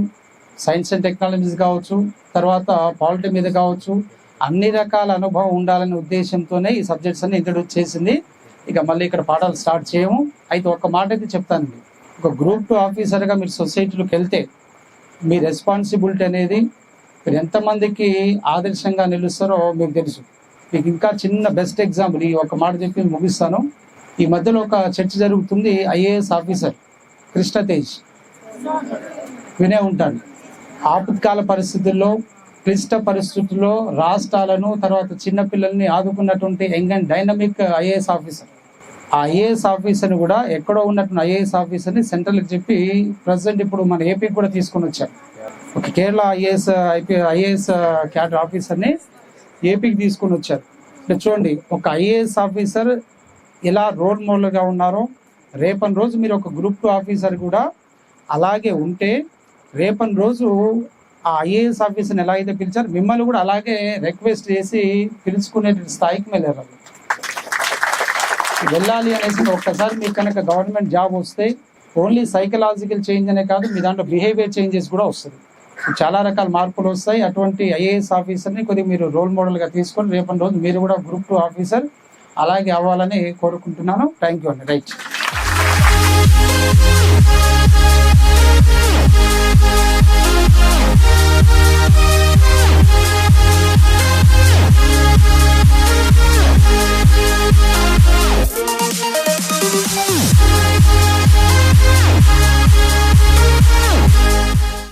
సైన్స్ అండ్ టెక్నాలజీస్ కావచ్చు, తర్వాత పాలిటీ మీద కావచ్చు, అన్ని రకాల అనుభవం ఉండాలనే ఉద్దేశంతోనే ఈ సబ్జెక్ట్స్ అన్ని ఇంట్రడ్యూస్ చేసింది. ఇక మళ్ళీ ఇక్కడ పాఠాలు స్టార్ట్ చేయము. అయితే ఒక్క మాట అయితే చెప్తానండి, ఒక గ్రూప్ 2 ఆఫీసర్గా మీరు సొసైటీలోకి వెళ్తే మీ రెస్పాన్సిబిలిటీ అనేది మీరు ఎంతమందికి ఆదర్శంగా నిలుస్తారో మీకు తెలుసు. మీకు ఇంకా చిన్న బెస్ట్ ఎగ్జాంపుల్ ఈ ఒక మాట చెప్పి ముగిస్తాను. ఈ మధ్యలో ఒక చర్చ జరుగుతుంది. ఐఏఎస్ ఆఫీసర్ కృష్ణతేజ్ వినే ఉంటాడు. ఆపత్కాల పరిస్థితుల్లో, క్లిష్ట పరిస్థితుల్లో రాష్ట్రాలను తర్వాత చిన్నపిల్లల్ని ఆదుకున్నటువంటి young and dynamic IAS officer. ఆ ఐఏఎస్ ఆఫీసర్ని కూడా ఎక్కడో ఉన్నటువంటి ఐఏఎస్ ఆఫీసర్ని సెంట్రల్కి చెప్పి ప్రజెంట్ ఇప్పుడు మన ఏపీకి కూడా తీసుకొని వచ్చారు. ఒక కేరళ ఐఏఎస్ క్యాడర్ ఆఫీసర్ని ఏపీకి తీసుకొని వచ్చారు. అంటే చూడండి, ఒక ఐఏఎస్ ఆఫీసర్ ఎలా రోల్ మోడల్గా ఉన్నారో రేపటి రోజు మీరు ఒక గ్రూప్ 2 ఆఫీసర్ కూడా అలాగే ఉంటే రేపటి రోజు ఆ ఐఏఎస్ ఆఫీసర్ని ఎలా అయితే పిలిచారు మిమ్మల్ని కూడా అలాగే రిక్వెస్ట్ చేసి పిలుచుకునే స్థాయికి వెళ్ళాలి అనేసి ఒక్కసారి మీకు కనుక గవర్నమెంట్ జాబ్ వస్తే ఓన్లీ సైకలాజికల్ చేంజ్ అనే కాదు, మీ దాంట్లో బిహేవియర్ చేంజెస్ కూడా వస్తుంది. చాలా రకాల మార్పులు వస్తాయి. అటువంటి ఐఏఎస్ ఆఫీసర్ని కొద్దిగా మీరు రోల్ మోడల్గా తీసుకొని రేపటి రోజు మీరు కూడా గ్రూప్ 2 ఆఫీసర్ అలాగే అవ్వాలని కోరుకుంటున్నాను. థ్యాంక్ యూ అండి. రైట్.